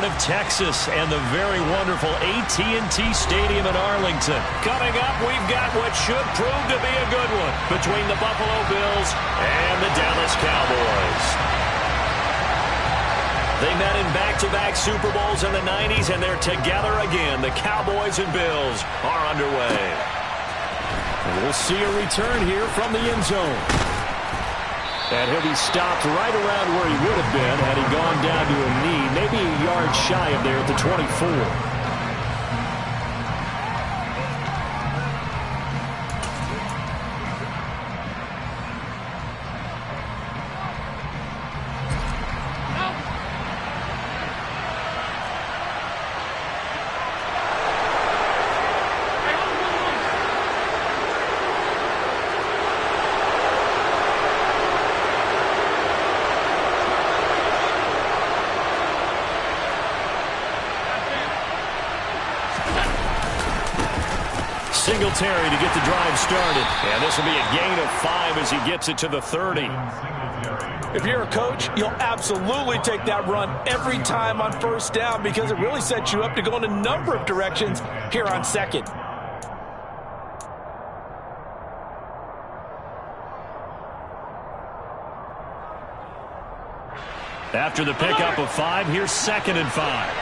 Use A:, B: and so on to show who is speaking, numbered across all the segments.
A: of Texas and the very wonderful AT&T Stadium in Arlington. Coming up, we've got what should prove to be a good one between the Buffalo Bills and the Dallas Cowboys. They met in back-to-back Super Bowls in the 90s, and they're together again. The Cowboys and Bills are underway. And we'll see a return here from the end zone. And he'll be stopped right around where he would have been had he gone down to a knee, maybe a yard shy of there at the 24. Singletary to get the drive started. And this will be a gain of 5 as he gets it to the 30.
B: If you're a coach, you'll absolutely take that run every time on first down because it really sets you up to go in a number of directions here on second.
A: After the pickup of 5, here's 2nd and 5.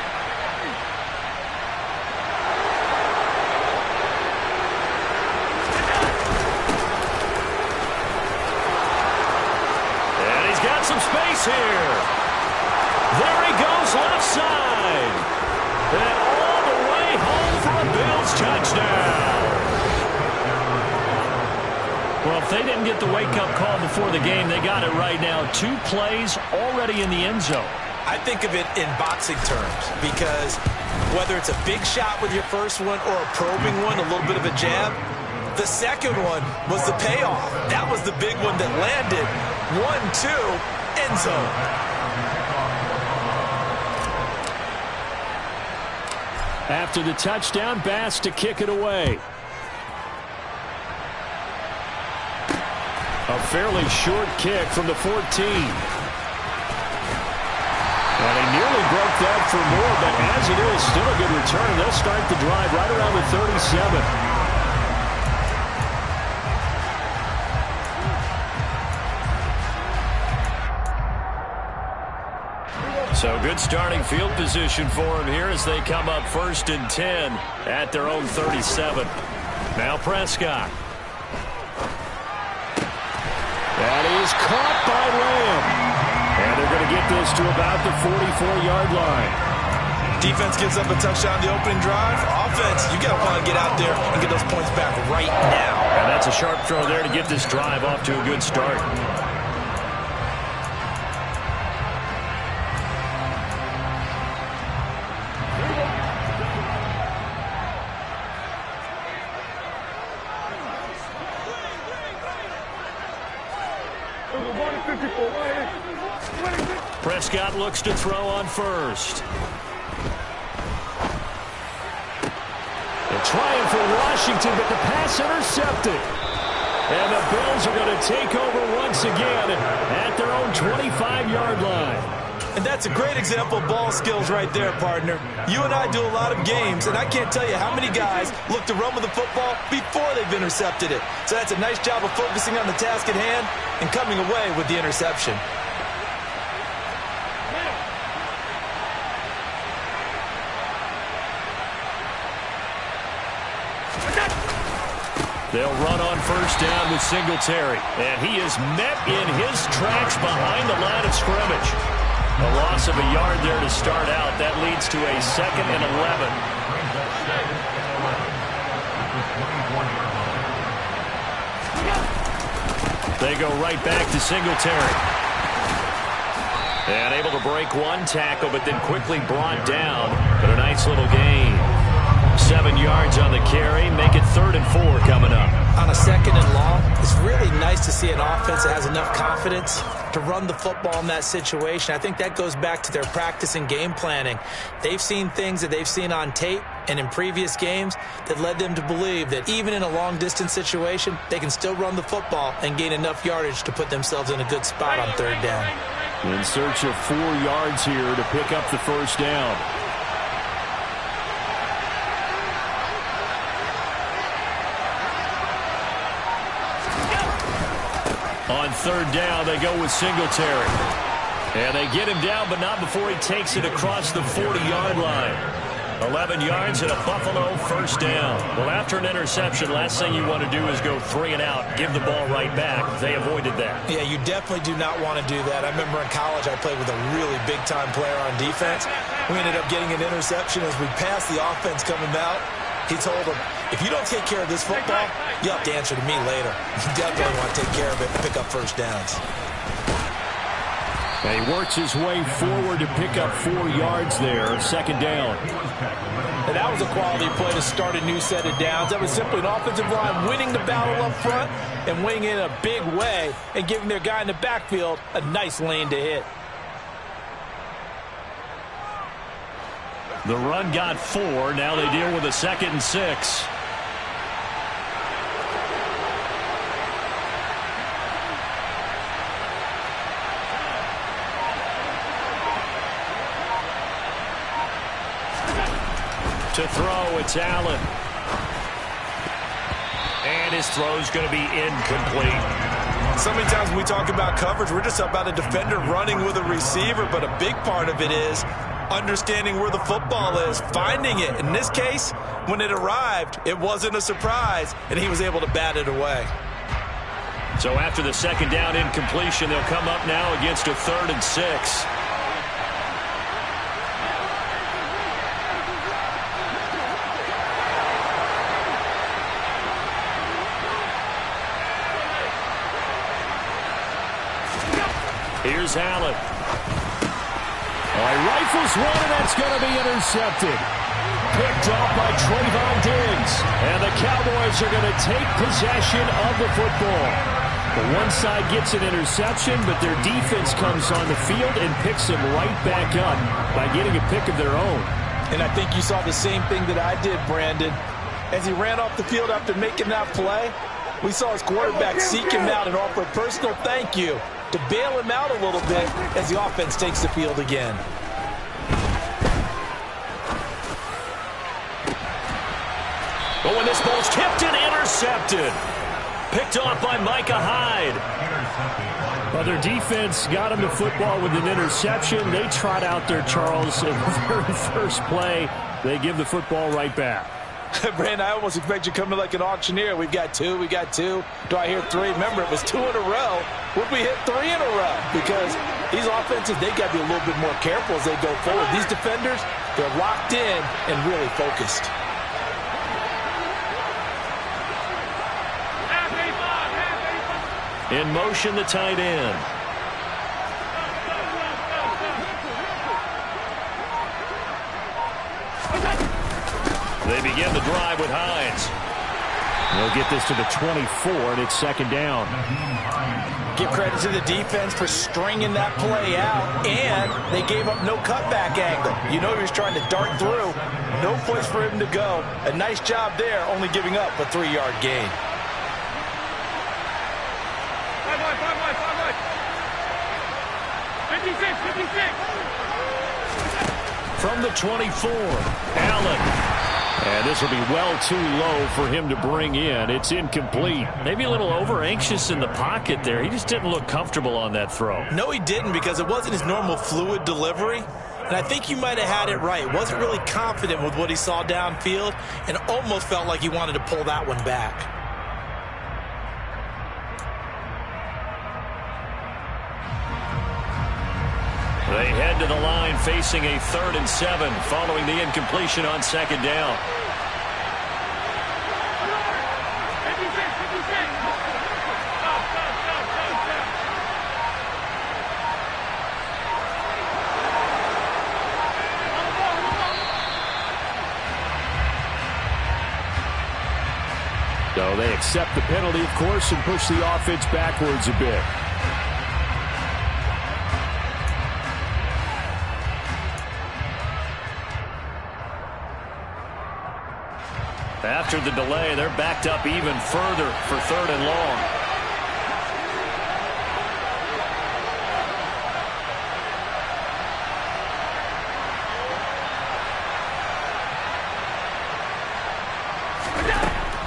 A: Some space here. There he goes left side. And all the way home for a Bills touchdown. Well, if they didn't get the wake-up call before the game, they got it right now. 2 plays already in the end zone.
B: I think of it in boxing terms because whether it's a big shot with your first one or a probing one, a little bit of a jab, the second one was the payoff. That was the big one that landed. 1-2. End zone.
A: After the touchdown, Bass to kick it away. A fairly short kick from the 14. And he nearly broke that for more, but as it is, still a good return. They'll start the drive right around the 37. So good starting field position for him here as they come up 1st and 10 at their own 37. Now Prescott. That is caught by Lamb. And they're going to get this to about the 44-yard line.
B: Defense gives up a touchdown the opening drive. Offense, you got to want to get out there and get those points back right now.
A: And that's a sharp throw there to get this drive off to a good start. Prescott looks to throw on first. They're trying for Washington, but the pass intercepted. And the Bills are going to take over once again at their own 25-yard line.
B: And that's a great example of ball skills right there, partner. You and I do a lot of games, and I can't tell you how many guys look to run with the football before they've intercepted it. So that's a nice job of focusing on the task at hand and coming away with the interception.
A: They'll run on first down with Singletary. And he is met in his tracks behind the line of scrimmage. A loss of a yard there to start out. That leads to a 2nd and 11. They go right back to Singletary. And able to break one tackle, but then quickly brought down. But a nice little gain. 7 yards on the carry. Make it 3rd and 4 coming up.
B: On a 2nd and long, it's really nice to see an offense that has enough confidence to run the football in that situation. I think that goes back to their practice and game planning. They've seen things that they've seen on tape and in previous games that led them to believe that even in a long-distance situation, they can still run the football and gain enough yardage to put themselves in a good spot on third down.
A: In search of 4 yards here to pick up the first down. On third down, they go with Singletary. And they get him down, but not before he takes it across the 40-yard line. 11 yards and a Buffalo first down. Well, after an interception, last thing you want to do is go 3 and out, give the ball right back. They avoided that.
B: Yeah, you definitely do not want to do that. I remember in college I played with a really big-time player on defense. We ended up getting an interception as we passed the offense coming out. He told him, if you don't take care of this football, you'll have to answer to me later. You definitely want to take care of it and pick up first downs.
A: And he works his way forward to pick up 4 yards there, second down.
B: And that was a quality play to start a new set of downs. That was simply an offensive line winning the battle up front and winning it in a big way and giving their guy in the backfield a nice lane to hit.
A: The run got 4. Now they deal with a 2nd and 6. To throw, it's Allen. And his throw's going to be incomplete.
B: So many times when we talk about coverage, we're just about a defender running with a receiver, but a big part of it is understanding where the football is, finding it. In this case, when it arrived, it wasn't a surprise, and he was able to bat it away.
A: So after the second down incompletion, they'll come up now against a 3rd and 6. Here's Allen. He rifles one, and that's going to be intercepted. Picked off by Trayvon Diggs. And the Cowboys are going to take possession of the football. The one side gets an interception, but their defense comes on the field and picks them right back up by getting a pick of their own.
B: And I think you saw the same thing that I did, Brandon. As he ran off the field after making that play, we saw his quarterback seek him out and offer a personal thank you to bail him out a little bit as the offense takes the field again.
A: But when this ball's tipped and intercepted. Picked off by Micah Hyde. Well, their defense got him to football with an interception. They trot out there, Charles, in the very first play. They give the football right back.
B: Brandon, I almost expect you coming like an auctioneer. We've got 2, we got 2. Do I hear 3? Remember, it was 2 in a row. Would we hit 3 in a row? Because these offenses, they got to be a little bit more careful as they go forward. These defenders, they're locked in and really focused.
A: In motion, the tight end. They begin the drive with Hines. They'll get this to the 24, and it's second down.
B: Give credit to the defense for stringing that play out, and they gave up no cutback angle. You know he was trying to dart through. No place for him to go. A nice job there, only giving up a 3-yard gain.
A: From the 24, Allen. And this will be well too low for him to bring in. It's incomplete. Maybe a little over-anxious in the pocket there. He just didn't look comfortable on that throw.
B: No, he didn't, because it wasn't his normal fluid delivery. And I think you might have had it right. Wasn't really confident with what he saw downfield and almost felt like he wanted to pull that one back.
A: They head to the line facing a 3rd and 7 following the incompletion on second down. So they accept the penalty, of course, and push the offense backwards a bit. After the delay, they're backed up even further for 3rd and long.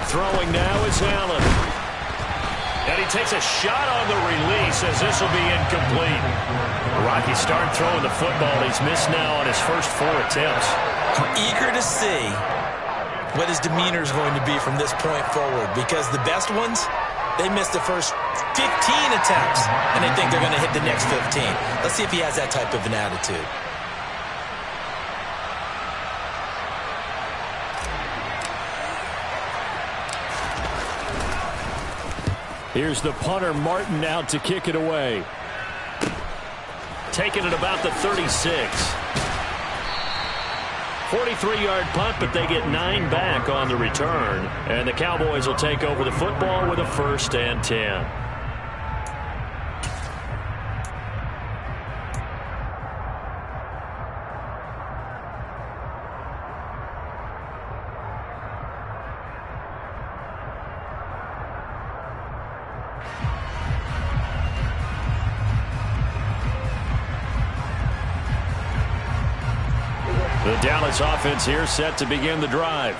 A: Throwing now is Allen. And he takes a shot on the release as this will be incomplete. Rocky start throwing the football. He's missed now on his first 4 attempts.
B: I'm eager to see what his demeanor is going to be from this point forward, because the best ones, they missed the first 15 attempts, and they think they're going to hit the next 15. Let's see if he has that type of an attitude.
A: Here's the punter, Martin, out to kick it away. Taking it about the 36. 43-yard punt, but they get 9 back on the return. And the Cowboys will take over the football with a 1st and 10. The Dallas offense here set to begin the drive.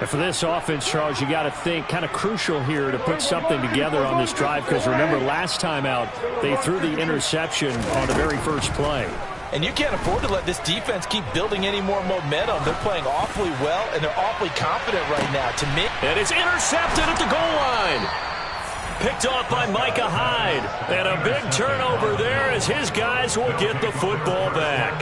A: And for this offense, Charles, you got to think kind of crucial here to put something together on this drive, because remember last time out they threw the interception on the very first play.
B: And you can't afford to let this defense keep building any more momentum. They're playing awfully well, and they're awfully confident right now. To me,
A: and it's intercepted at the goal line. Picked off by Micah Hyde. And a big turnover there as his guys will get the football back.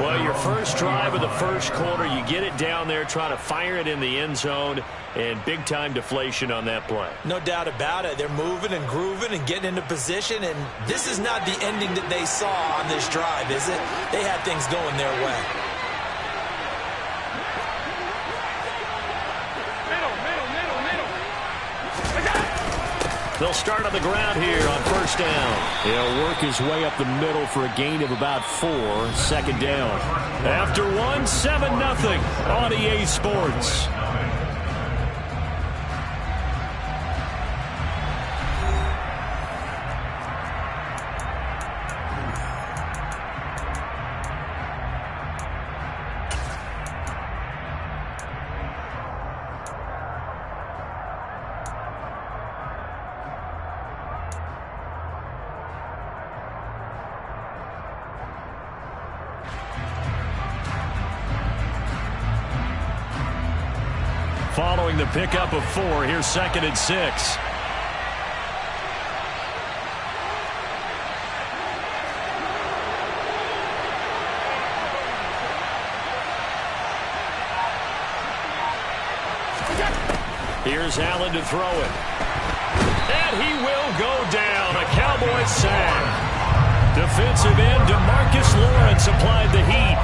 A: Well, your first drive of the first quarter, you get it down there, try to fire it in the end zone, and big-time deflation on that play.
B: No doubt about it. They're moving and grooving and getting into position, and this is not the ending that they saw on this drive, is it? They had things going their way.
A: They'll start on the ground here on 1st down. He'll work his way up the middle for a gain of about 4, 2nd down. After 1, 7-0 on EA Sports. Following the pickup of 4, here's 2nd and 6. Here's Allen to throw it. And he will go down. A Cowboys sack. Defensive end DeMarcus Lawrence applied the heat.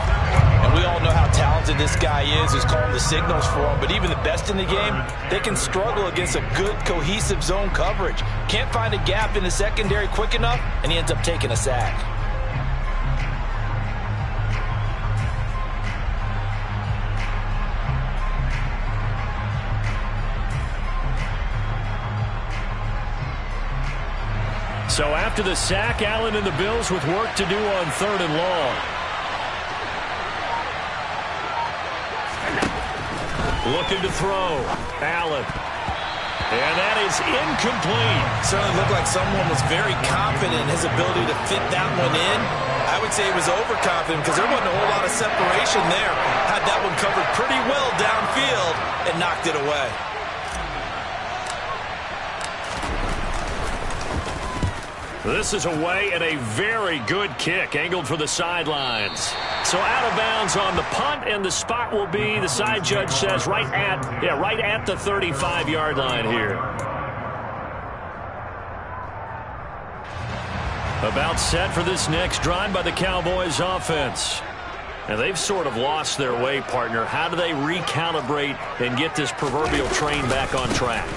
B: And we all know how talented this guy is who's calling the signals for him. But even the best in the game, they can struggle against a good, cohesive zone coverage. Can't find a gap in the secondary quick enough, and he ends up taking a sack.
A: So after the sack, Allen and the Bills with work to do on 3rd and long. Looking to throw. Allen. And that is incomplete.
B: Certainly looked like someone was very confident in his ability to fit that one in. I would say he was overconfident because there wasn't a whole lot of separation there. Had that one covered pretty well downfield and knocked it away.
A: This is away and a very good kick, angled for the sidelines. So out of bounds on the punt, and the spot will be, the side judge says, right at the 35-yard line here. About set for this next drive by the Cowboys offense. And they've sort of lost their way, partner. How do they recalibrate and get this proverbial train back on track?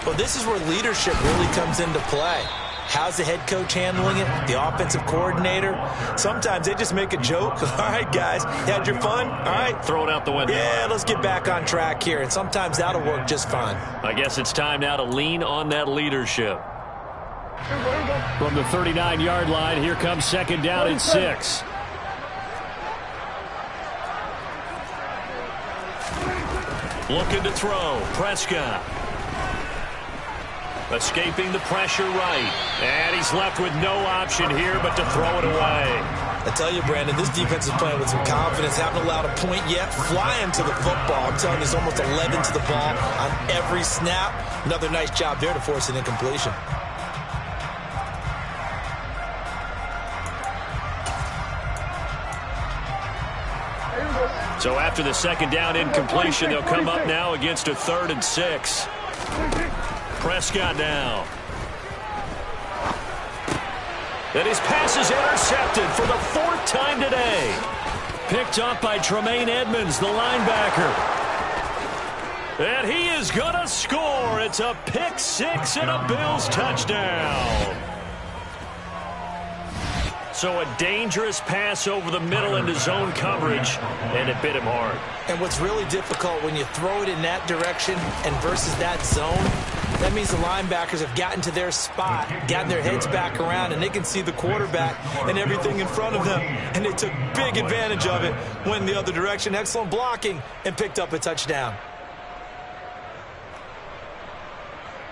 B: Well, this is where leadership really comes into play. How's the head coach handling it? The offensive coordinator? Sometimes they just make a joke. All right, guys, you had your fun? All right.
A: Throw it out the window.
B: Yeah, let's get back on track here. And sometimes that'll work just fine.
A: I guess it's time now to lean on that leadership. From the 39-yard line, here comes second down and 6. Looking to throw. Prescott. Escaping the pressure right. And he's left with no option here but to throw it away.
B: I tell you, Brandon, this defense is playing with some confidence. Haven't allowed a point yet. Flying to the football. I'm telling you, there's almost 11 to the ball on every snap. Another nice job there to force an incompletion.
A: So after the second down incompletion, they'll come up now against a 3rd and 6. Prescott now. And his pass is intercepted for the 4th time today. Picked up by Tremaine Edmonds, the linebacker. And he is going to score. It's a pick 6 and a Bills touchdown. So a dangerous pass over the middle into zone coverage, and it bit him hard.
B: And what's really difficult when you throw it in that direction and versus that zone, that means the linebackers have gotten to their spot, gotten their heads back around, and they can see the quarterback and everything in front of them. And they took big advantage of it, went the other direction, excellent blocking, and picked up a touchdown.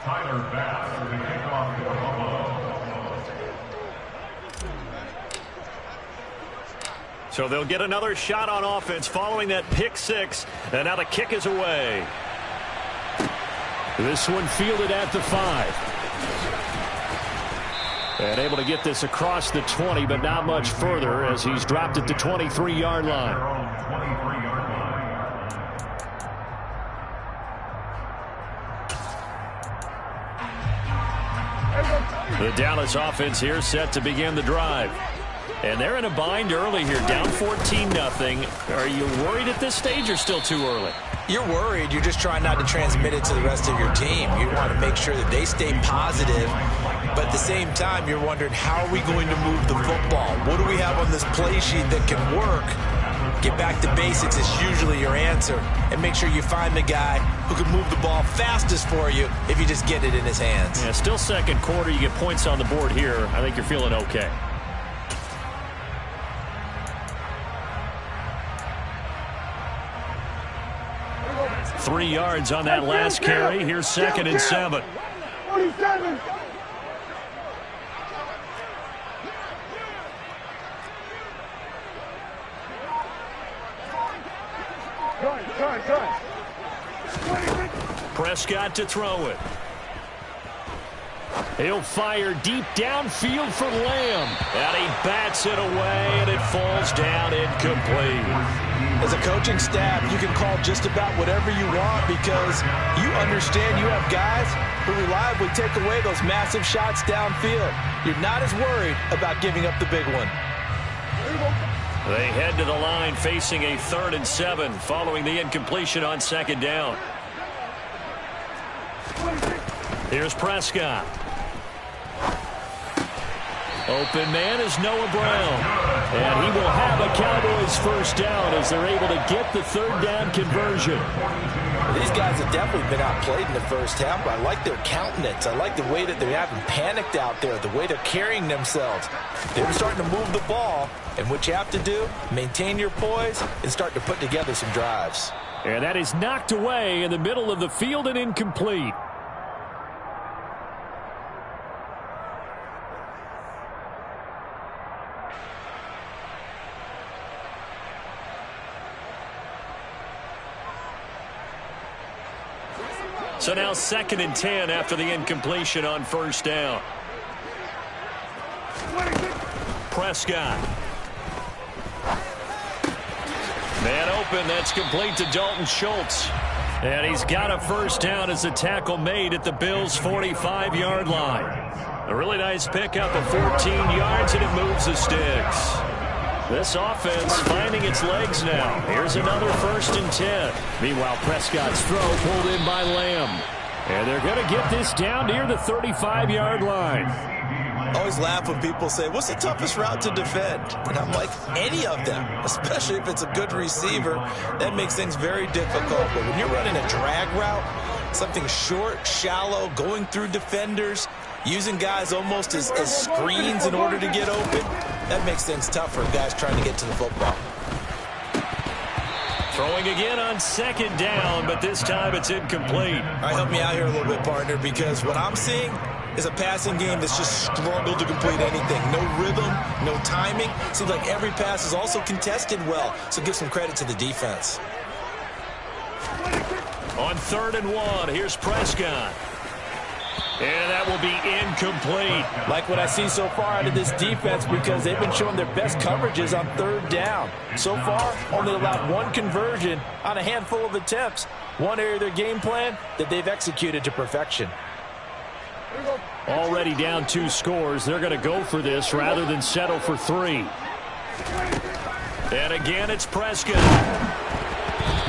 C: Tyler Bass for the kickoff for Buffalo.
A: So they'll get another shot on offense following that pick 6. And now the kick is away. This one fielded at the 5. And able to get this across the 20, but not much further as he's dropped at the 23-yard line. The Dallas offense here set to begin the drive. And they're in a bind early here, down 14-0. Are you worried at this stage or still too early?
B: You're worried. You're just trying not to transmit it to the rest of your team. You want to make sure that they stay positive. But at the same time, you're wondering, how are we going to move the football? What do we have on this play sheet that can work? Get back to basics is usually your answer. And make sure you find the guy who can move the ball fastest for you if you just get it in his hands.
A: Yeah, still second quarter. You get points on the board here. I think you're feeling okay. Three yards on that last carry. Here's second and 7.
C: 47.
A: Prescott to throw it. He'll fire deep downfield for Lamb. And he bats it away, and it falls down incomplete.
B: As a coaching staff, you can call just about whatever you want because you understand you have guys who reliably take away those massive shots downfield. You're not as worried about giving up the big one.
A: They head to the line facing a 3rd and 7 following the incompletion on second down. Here's Prescott. Open man is Noah Brown. And he will have a Cowboys first down as they're able to get the 3rd down conversion.
B: These guys have definitely been outplayed in the first half, but I like their countenance. I like the way that they haven't panicked out there, the way they're carrying themselves. They're starting to move the ball, and what you have to do, maintain your poise and start to put together some drives.
A: And that is knocked away in the middle of the field and incomplete. So now 2nd and 10 after the incompletion on first down. Prescott. Man open, that's complete to Dalton Schultz. And he's got a first down as the tackle made at the Bills' 45-yard line. A really nice pickup of 14 yards, and it moves the sticks. This offense finding its legs now. Here's another 1st and 10. Meanwhile, Prescott's throw pulled in by Lamb. And they're going to get this down near the 35-yard line.
B: I always laugh when people say, what's the toughest route to defend? And I'm like, any of them, especially if it's a good receiver. That makes things very difficult. But when you're running a drag route, something short, shallow, going through defenders, using guys almost as screens in order to get open, that makes things tough for guys trying to get to the football.
A: Throwing again on second down, but this time it's incomplete.
B: All right, help me out here a little bit, partner, because what I'm seeing is a passing game that's just struggled to complete anything. No rhythm, no timing. Seems like every pass is also contested well, so give some credit to the defense.
A: On 3rd and 1, here's Prescott. And that will be incomplete.
D: Like what I see so far out of this defense, because they've been showing their best coverages on 3rd down. So far, only allowed one conversion on a handful of attempts. One area of their game plan that they've executed to perfection.
A: Already down 2 scores. They're going to go for this rather than settle for 3. And again, it's Prescott.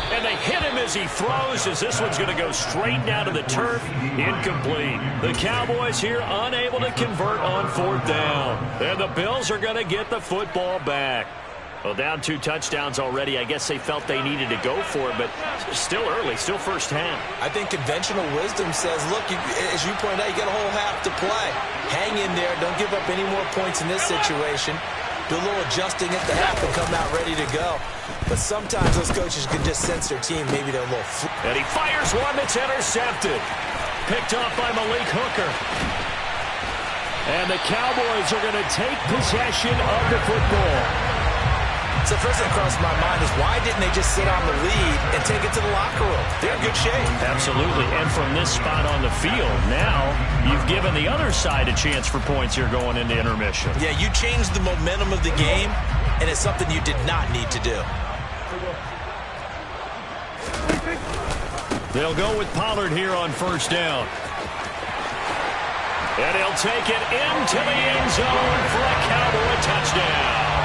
A: And they hit him as he throws, as this one's going to go straight down to the turf. Incomplete. The Cowboys here unable to convert on 4th down. And the Bills are going to get the football back. Well, down 2 touchdowns already. I guess they felt they needed to go for it, but still early, still first half.
B: I think conventional wisdom says, look, as you pointed out, you got a whole half to play. Hang in there. Don't give up any more points in this situation. Do a little adjusting at the half and come out ready to go. But sometimes those coaches can just sense their team. Maybe they're a little...
A: And he fires one that's intercepted. Picked off by Malik Hooker. And the Cowboys are going to take possession of the football.
B: So first thing that crossed my mind is why didn't they just sit on the lead and take it to the locker room? They're in good shape.
A: Absolutely. And from this spot on the field, now you've given the other side a chance for points here going into intermission.
B: Yeah, you changed the momentum of the game, and it's something you did not need to do.
A: They'll go with Pollard here on 1st down. And he'll take it into the end zone for a Cowboy touchdown.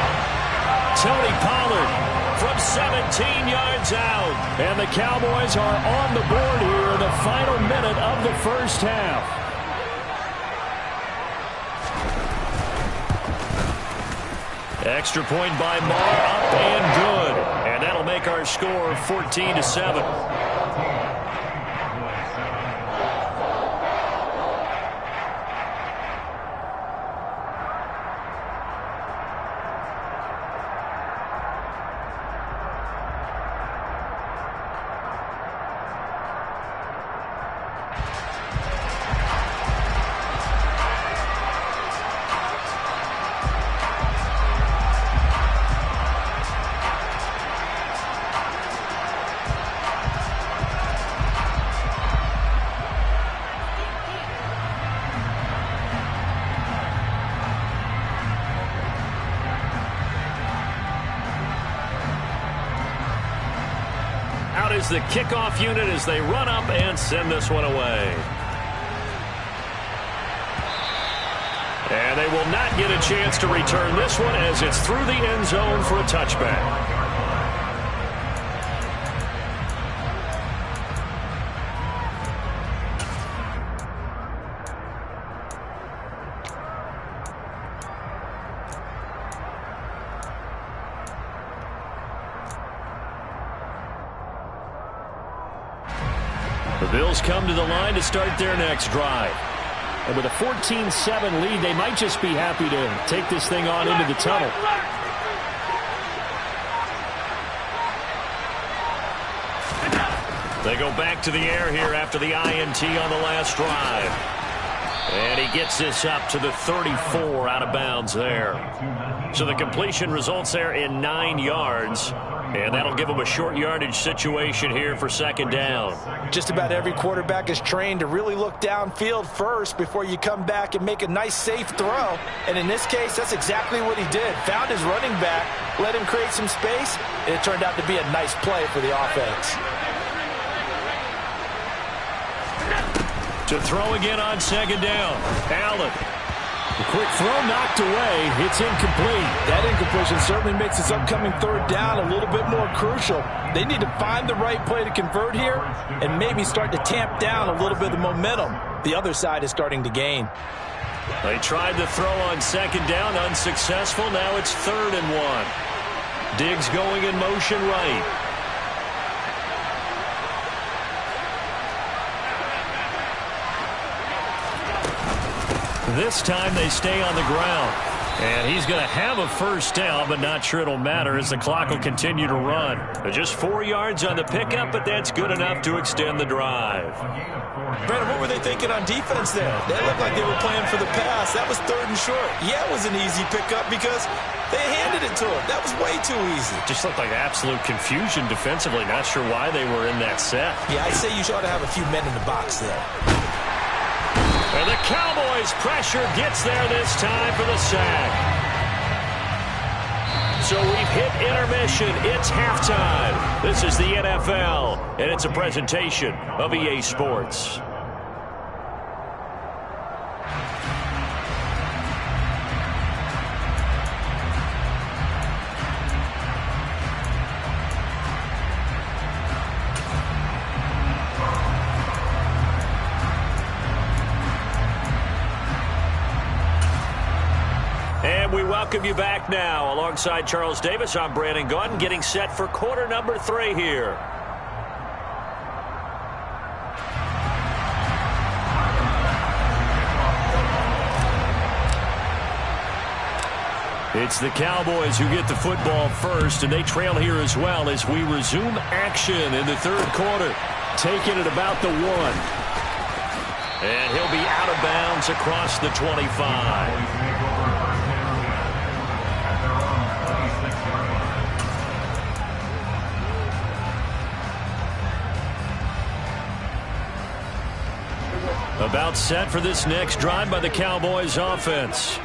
A: Tony Pollard from 17 yards out. And the Cowboys are on the board here in the final minute of the 1st half. Extra point by Marr, up and good. And that'll make our score 14-7. Is the kickoff unit as they run up and send this one away. And they will not get a chance to return this one as it's through the end zone for a touchback. The Bills come to the line to start their next drive. And with a 14-7 lead, they might just be happy to take this thing on into the tunnel. They go back to the air here after the INT on the last drive. And he gets this up to the 34 out of bounds there. So the completion results there in 9 yards. And that'll give them a short yardage situation here for 2nd down.
D: Just about every quarterback is trained to really look downfield first before you come back and make a nice, safe throw. And in this case, that's exactly what he did. Found his running back, let him create some space, and it turned out to be a nice play for the offense.
A: To throw again on 2nd down. Allen. A quick throw knocked away. It's incomplete.
D: That incompletion certainly makes this upcoming 3rd down a little bit more crucial. They need to find the right play to convert here and maybe start to tamp down a little bit of the momentum the other side is starting to gain.
A: They tried to throw on second down, unsuccessful. Now it's 3rd and 1. Diggs going in motion right. This time they stay on the ground. And he's going to have a first down, but not sure it'll matter as the clock will continue to run. Just 4 yards on the pickup, but that's good enough to extend the drive.
B: Brandon, what were they thinking on defense there? They looked like they were playing for the pass. That was 3rd and short. Yeah, it was an easy pickup because they handed it to him. That was way too easy.
A: Just looked like absolute confusion defensively. Not sure why they were in that set.
B: Yeah, I'd say you ought to have a few men in the box there.
A: And the Cowboys' pressure gets there this time for the sack. So we've hit intermission. It's halftime. This is the NFL, and it's a presentation of EA Sports. We welcome you back now. Alongside Charles Davis, I'm Brandon Gaudin, getting set for quarter number 3 here. It's the Cowboys who get the football first, and they trail here as well as we resume action in the 3rd quarter. Taking it about the 1. And he'll be out of bounds across the 25. About set for this next drive by the Cowboys offense.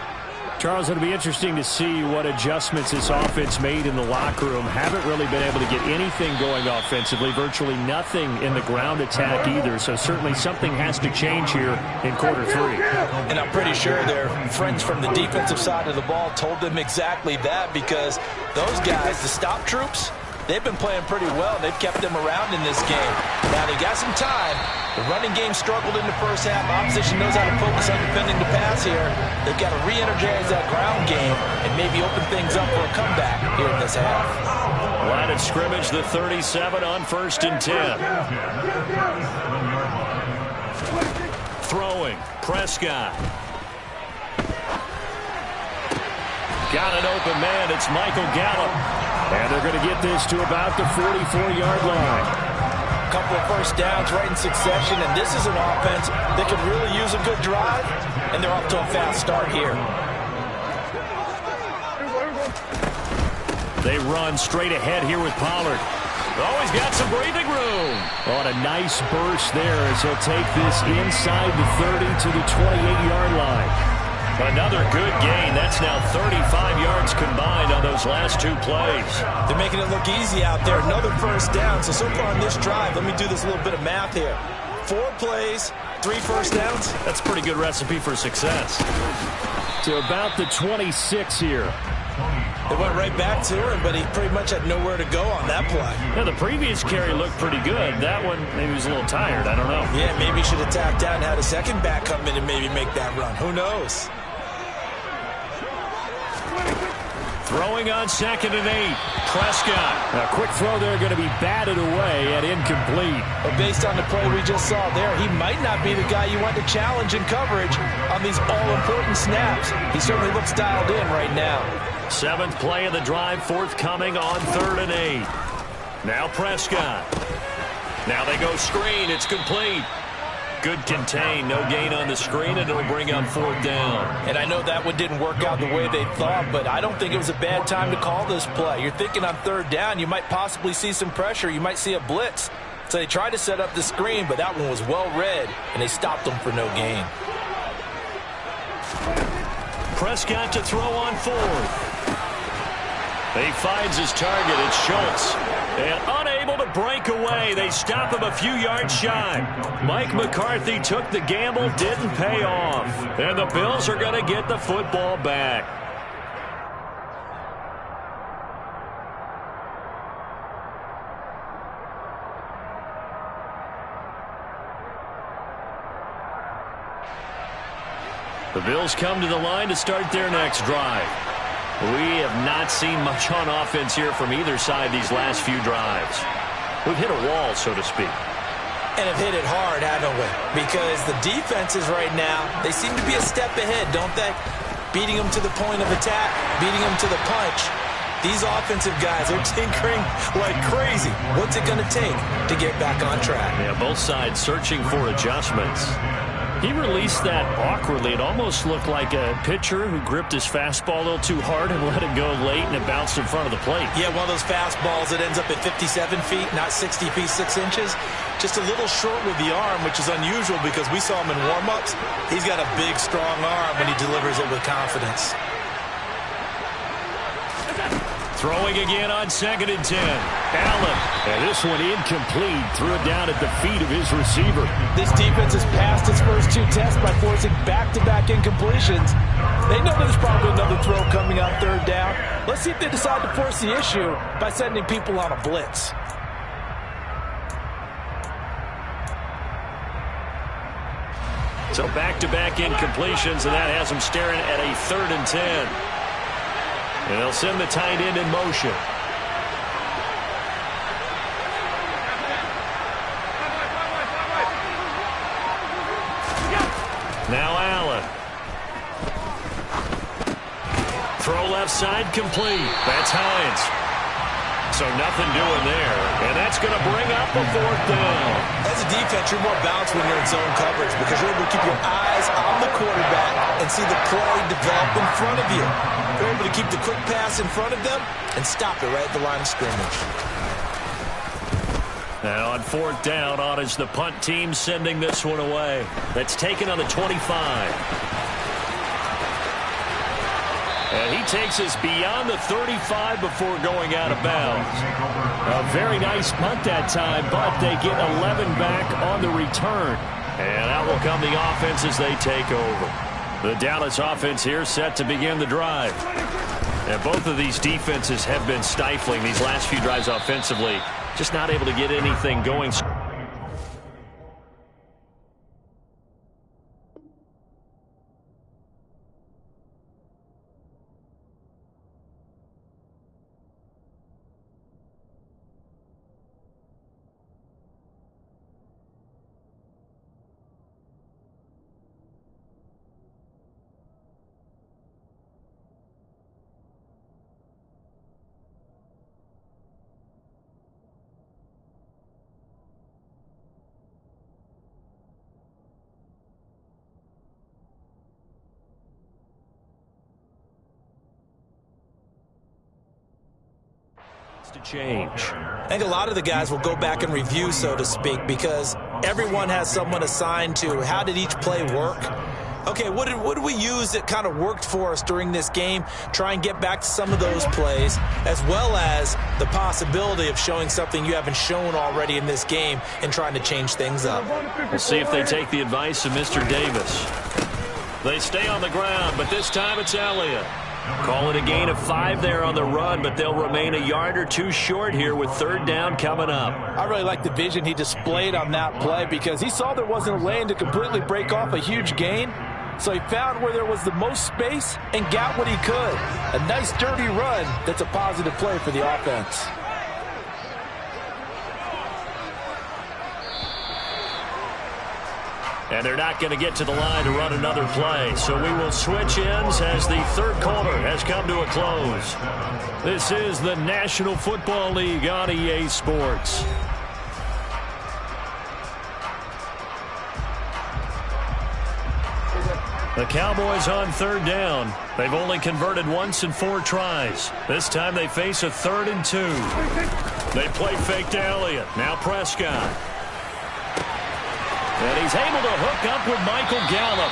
E: Charles, it'll be interesting to see what adjustments this offense made in the locker room. Haven't really been able to get anything going offensively, virtually nothing in the ground attack either. So certainly something has to change here in quarter 3.
D: And I'm pretty sure their friends from the defensive side of the ball told them exactly that, because those guys, the stop troops, they've been playing pretty well. They've kept them around in this game. Now they got some time. The running game struggled in the first half. Opposition knows how to focus on defending the pass here. They've got to re-energize that ground game and maybe open things up for a comeback here in this half.
A: Line of scrimmage, the 37 on 1st and 10. Throwing, Prescott. Got an open man. It's Michael Gallup. And they're going to get this to about the 44-yard line.
D: A couple of first downs right in succession, and this is an offense that could really use a good drive, and they're off to a fast start here.
A: They run straight ahead here with Pollard. Oh, he's got some breathing room.
E: Oh, and a nice burst there as he'll take this inside the 30 to the 28-yard line.
A: Another good gain. That's now 35 yards combined on those last 2 plays.
B: They're making it look easy out there. Another first down. So far on this drive, let me do this little bit of math here. 4 plays, 3 first downs.
A: That's a pretty good recipe for success.
E: To about the 26 here.
B: They went right back to him, but he pretty much had nowhere to go on that play.
A: Yeah, the previous carry looked pretty good. That one, maybe he was a little tired. I don't know.
B: Yeah, maybe he should have tapped out and had a second back come in and maybe make that run. Who knows?
A: Throwing on 2nd and 8. Prescott.
E: A quick throw there going to be batted away and incomplete.
D: But based on the play we just saw there, he might not be the guy you want to challenge in coverage on these all-important snaps. He certainly looks dialed in right now.
A: 7th play of the drive, forthcoming on 3rd and 8. Now Prescott. Now they go screen. It's complete. Good contain. No gain on the screen, and it'll bring up 4th down.
D: And I know that one didn't work out the way they thought, but I don't think it was a bad time to call this play. You're thinking on 3rd down, you might possibly see some pressure. You might see a blitz. So they tried to set up the screen, but that one was well read, and they stopped them for no gain.
A: Prescott to throw on 4th. He finds his target. It's Schultz. And unable to break away. They stop him a few yards shy. Mike McCarthy took the gamble, didn't pay off. And the Bills are going to get the football back. The Bills come to the line to start their next drive. We have not seen much on offense here from either side these last few drives. We've hit a wall, so to speak.
B: And have hit it hard, haven't we? Because the defenses right now, they seem to be a step ahead, don't they? Beating them to the point of attack, beating them to the punch. These offensive guys are tinkering like crazy. What's it going to take to get back on track?
A: Yeah, both sides searching for adjustments. He released that awkwardly. It almost looked like a pitcher who gripped his fastball a little too hard and let it go late, and it bounced in front of the plate.
B: Yeah, one of those fastballs that ends up at 57 feet, not 60 feet, 6 inches. Just a little short with the arm, which is unusual because we saw him in warm-ups. He's got a big, strong arm when he delivers it with confidence.
A: Throwing again on 2nd and 10. Allen.
E: And this one incomplete. Threw it down at the feet of his receiver.
D: This defense has passed its first 2 tests by forcing back-to-back incompletions. They know there's probably another throw coming on 3rd down. Let's see if they decide to force the issue by sending people on a blitz.
A: So back-to-back incompletions, and that has them staring at a 3rd and 10. And they'll send the tight end in motion. Now Allen. Throw left side complete. That's Hines. So nothing doing there. And that's going to bring up a 4th down.
B: As a defense, you're more balanced when you're in zone coverage because you're able to keep your eyes on the quarterback and see the play develop in front of you. You're able to keep the quick pass in front of them and stop it right at the line of scrimmage.
A: Now on 4th down, on is the punt team sending this one away. That's taken on the 25. And he takes us beyond the 35 before going out of bounds. A very nice punt that time, but they get 11 back on the return. And out will come the offense as they take over. The Dallas offense here set to begin the drive. And both of these defenses have been stifling these last few drives offensively. Just not able to get anything going. To change.
B: I think a lot of the guys will go back and review, so to speak, because everyone has someone assigned to how did each play work. Okay, what did we use that kind of worked for us during this game? Try and get back to some of those plays, as well as the possibility of showing something you haven't shown already in this game and trying to change things up.
A: We'll see if they take the advice of Mr. Davis. They stay on the ground, but this time it's Elliott. Call it a gain of 5 there on the run, but they'll remain a yard or 2 short here with 3rd down coming up.
D: I really like the vision he displayed on that play because he saw there wasn't a lane to completely break off a huge gain. So he found where there was the most space and got what he could. A nice dirty run that's a positive play for the offense.
A: And they're not going to get to the line to run another play. So we will switch ends as the 3rd quarter has come to a close. This is the National Football League on EA Sports. The Cowboys on 3rd down. They've only converted once in 4 tries. This time they face a 3rd and 2. They play fake to Elliott. Now Prescott. And he's able to hook up with Michael Gallup.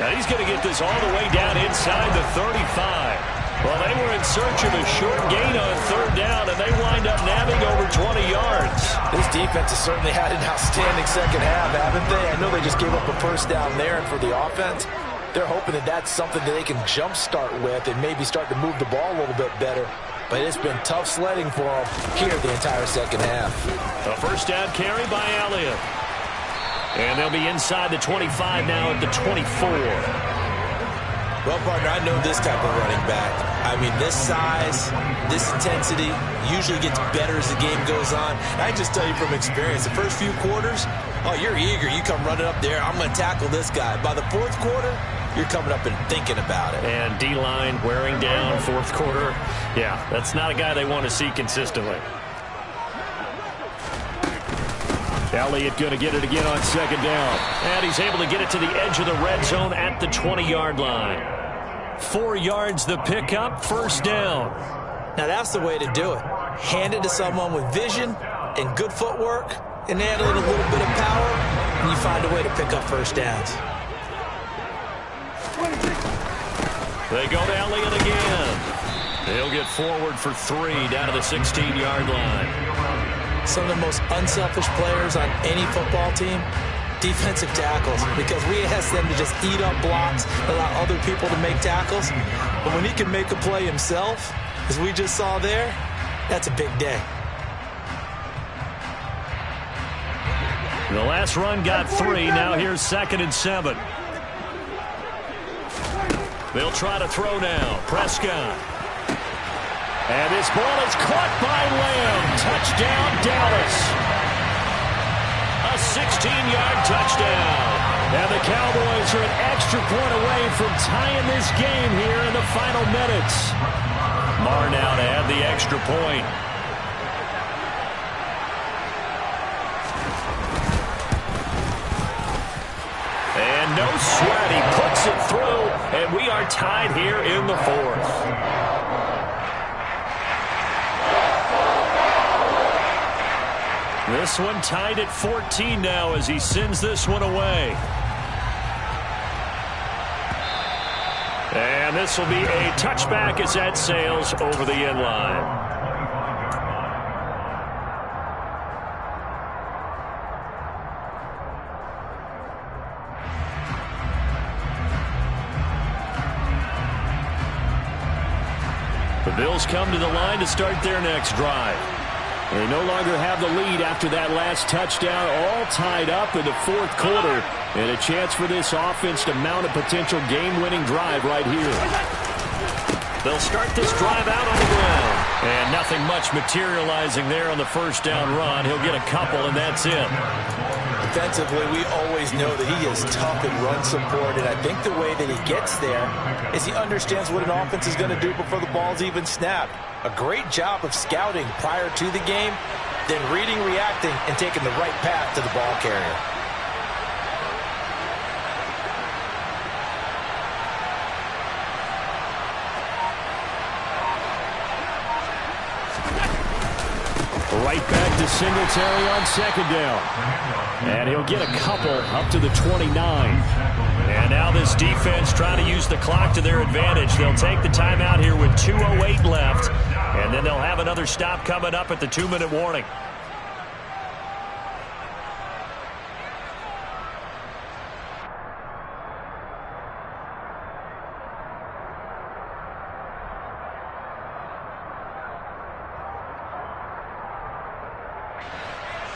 A: Now he's going to get this all the way down inside the 35. Well, they were in search of a short gain on 3rd down, and they wind up nabbing over 20 yards.
D: This defense has certainly had an outstanding second half, haven't they? I know they just gave up a 1st down there, and for the offense, they're hoping that that's something that they can jumpstart with and maybe start to move the ball a little bit better. But it's been tough sledding for them here the entire second half.
A: A 1st down carry by Elliott. And they'll be inside the 25 now at the 24.
B: Well, partner, I know this type of running back. I mean, this size, this intensity usually gets better as the game goes on. And I just tell you from experience, the first few quarters, oh, you're eager. You come running up there, I'm going to tackle this guy. By the fourth quarter, you're coming up and thinking about it.
E: And D-line wearing down fourth quarter. Yeah, that's not a guy they want to see consistently. Elliott going to get it again on second down. And he's able to get it to the edge of the red zone at the 20-yard line. 4 yards the pickup, first down.
B: Now that's the way to do it. Hand it to someone with vision and good footwork, and add a little bit of power, and you find a way to pick up first downs.
E: They go to Elliott again. They'll get forward for 3 down to the 16-yard line.
B: Some of the most unselfish players on any football team, defensive tackles, because we ask them to just eat up blocks, allow other people to make tackles. But when he can make a play himself, as we just saw there, that's a big day.
E: The last run got 3. Now here's 2nd and 7. They'll try to throw now. Prescott. And this ball is caught by Lamb. Touchdown, Dallas. A 16-yard touchdown. And the Cowboys are an extra point away from tying this game here in the final minutes. Marr now to add the extra point. And no sweat. He puts it through, and we are tied here in the 4th. This one tied at 14 now as he sends this one away. And this will be a touchback as that sails over the end line. The Bills come to the line to start their next drive. They no longer have the lead after that last touchdown, all tied up in the 4th quarter, and a chance for this offense to mount a potential game-winning drive right here. They'll start this drive out on the ground, and nothing much materializing there on the first down run. He'll get a couple, and that's it.
B: Defensively, we always know that he is tough in run support, and I think the way that he gets there is he understands what an offense is going to do before the ball's even snapped. A great job of scouting prior to the game, then reading, reacting, and taking the right path to the ball carrier.
E: Right back to Singletary on second down. And he'll get a couple up to the 29. And now this defense trying to use the clock to their advantage. They'll take the timeout here with 2:08 left. And then they'll have another stop coming up at the 2-minute warning.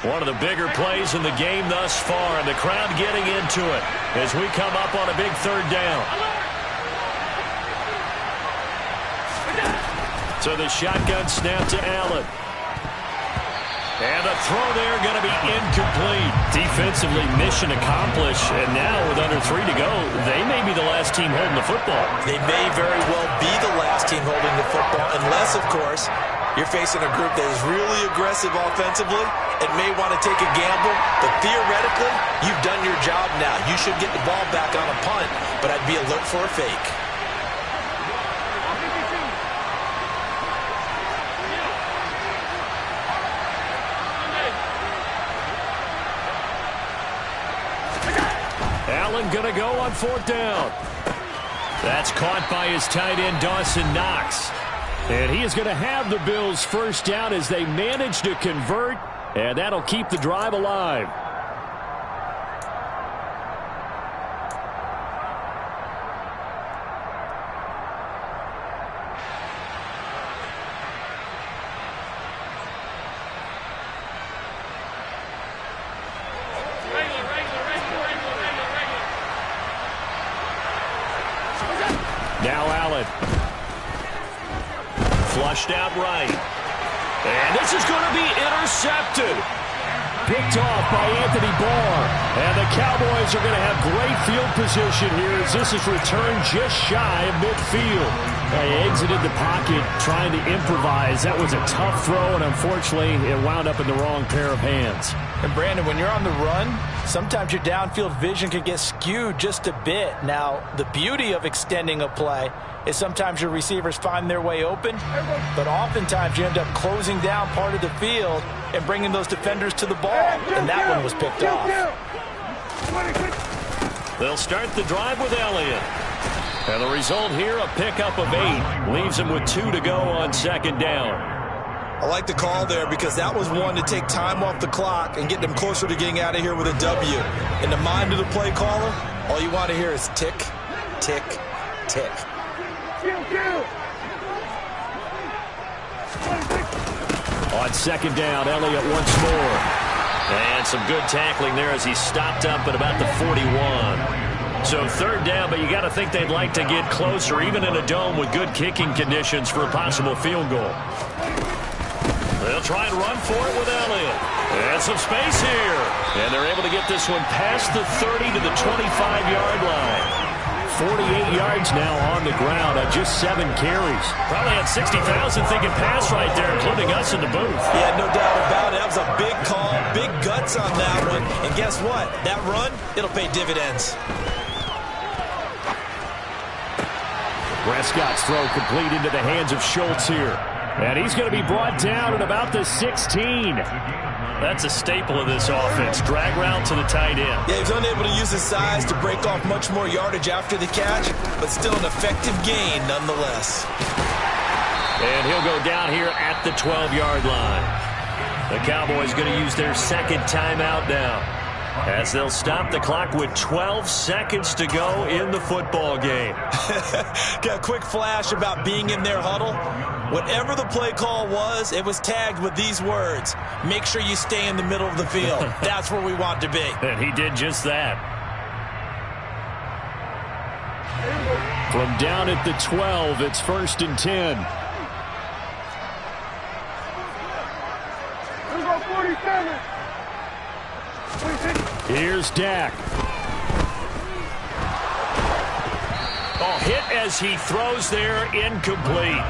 E: One of the bigger plays in the game thus far, and the crowd getting into it as we come up on a big 3rd down. So the shotgun snap to Allen. And the throw there going to be incomplete. Defensively, mission accomplished. And now with under 3 to go, they may be the last team holding the football.
B: They may very well be the last team holding the football, unless, of course, you're facing a group that is really aggressive offensively and may want to take a gamble. But theoretically, you've done your job now. You should get the ball back on a punt, but I'd be alert for a fake.
E: Allen going to go on 4th down. That's caught by his tight end, Dawson Knox. And he is going to have the Bills first down as they manage to convert, and that'll keep the drive alive. good.
A: Flushed out right. And this is going to be intercepted.
E: Picked off by Anthony Barr. And the Cowboys are going to have great field position here as this is returned just shy of midfield. They exited the pocket trying to improvise. That was a tough throw, and unfortunately, it wound up in the wrong pair of hands.
D: And Brandon, when you're on the run, sometimes your downfield vision can get skewed just a bit. Now, the beauty of extending a play is sometimes your receivers find their way open, but oftentimes you end up closing down part of the field and bringing those defenders to the ball, and that one was picked off.
A: They'll start the drive with Elliott. And the result here, a pickup of 8. Leaves him with 2 to go on second down.
B: I like the call there because that was one to take time off the clock and get them closer to getting out of here with a W. In the mind of the play caller, all you want to hear is tick, tick, tick.
E: On second down, Elliott once more.
A: And some good tackling there as he stopped up at about the 41. So third down, but you got to think they'd like to get closer, even in a dome with good kicking conditions for a possible field goal. They'll try and run for it with Elliott. And some space here. And they're able to get this one past the 30 to the 25-yard line.
E: 48 yards now on the ground on just 7 carries.
A: Probably had 60,000 thinking pass right there, including us in the booth.
B: Yeah, no doubt about it. That was a big call, big guts on that one. And guess what? That run, it'll pay dividends.
E: Prescott's throw complete into the hands of Schultz here. And he's going to be brought down at about the 16.
A: That's a staple of this offense. Drag route to the tight end.
B: Yeah, he's unable to use his size to break off much more yardage after the catch, but still an effective gain nonetheless.
A: And he'll go down here at the 12-yard line. The Cowboys going to use their second timeout now, as they'll stop the clock with 12 seconds to go in the football game.
B: Got a quick flash about being in their huddle. Whatever the play call was, it was tagged with these words: make sure you stay in the middle of the field. That's where we want to be.
A: And he did just that.
E: From down at the 12, it's 1st and 10. Here's Dak.
A: Oh, hit as he throws there, incomplete.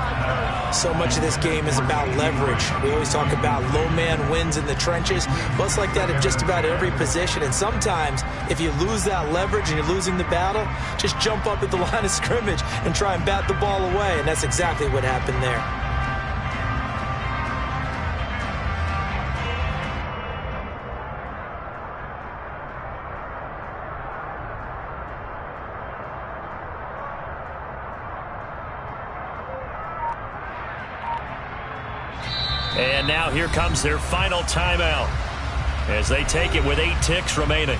B: So much of this game is about leverage. We always talk about low man wins in the trenches. Well, it's like that at just about every position. And sometimes, if you lose that leverage and you're losing the battle, just jump up at the line of scrimmage and try and bat the ball away. And that's exactly what happened there.
A: And now here comes their final timeout as they take it with 8 ticks remaining.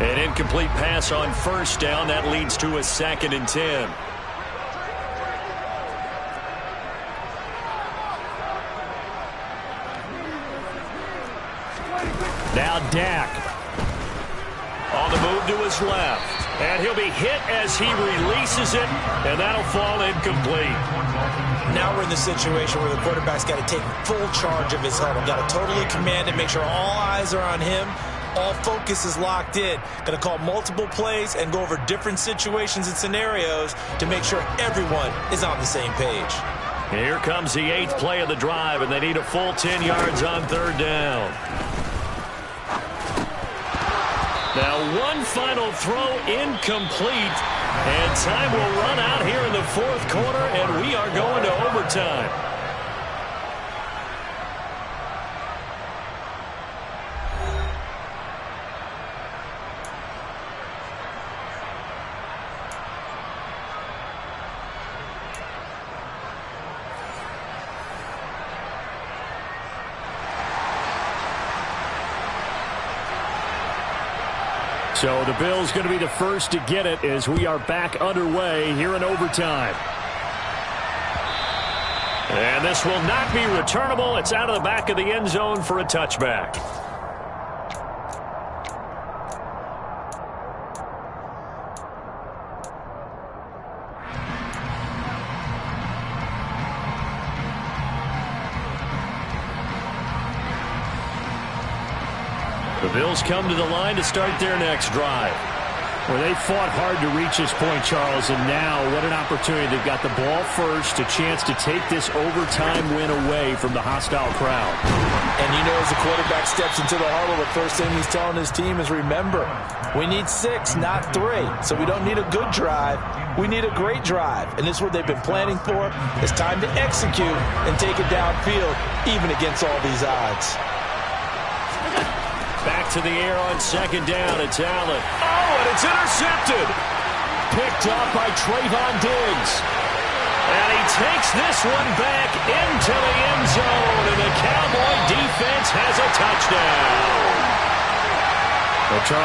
A: An incomplete pass on 1st down. That leads to a 2nd and 10.
E: Now Dak.
A: On the move to his left. And he'll be hit as he releases it, and that'll fall incomplete.
B: Now we're in the situation where the quarterback's got to take full charge of his huddle. Got to totally command it, make sure all eyes are on him. All focus is locked in. Going to call multiple plays and go over different situations and scenarios to make sure everyone is on the same page.
A: Here comes the 8th play of the drive, and they need a full 10 yards on 3rd down. Now one final throw incomplete, and time will run out here in the 4th quarter, and we are going to overtime.
E: So the Bills going to be the first to get it as we are back underway here in overtime. And this will not be returnable. It's out of the back of the end zone for a touchback. The Bills come to the line to start their next drive. Well, they fought hard to reach this point, Charles, and now what an opportunity. They've got the ball first, a chance to take this overtime win away from the hostile crowd.
D: And you know, as the quarterback steps into the huddle, the first thing he's telling his team is, remember, we need 6, not 3. So we don't need a good drive. We need a great drive. And this is what they've been planning for. It's time to execute and take it downfield, even against all these odds.
E: Back to the air on second down. It's Allen. Oh, and it's intercepted. Picked up by Trayvon Diggs. And he takes this one back into the end zone. And the Cowboy defense has a touchdown. Well, Charles,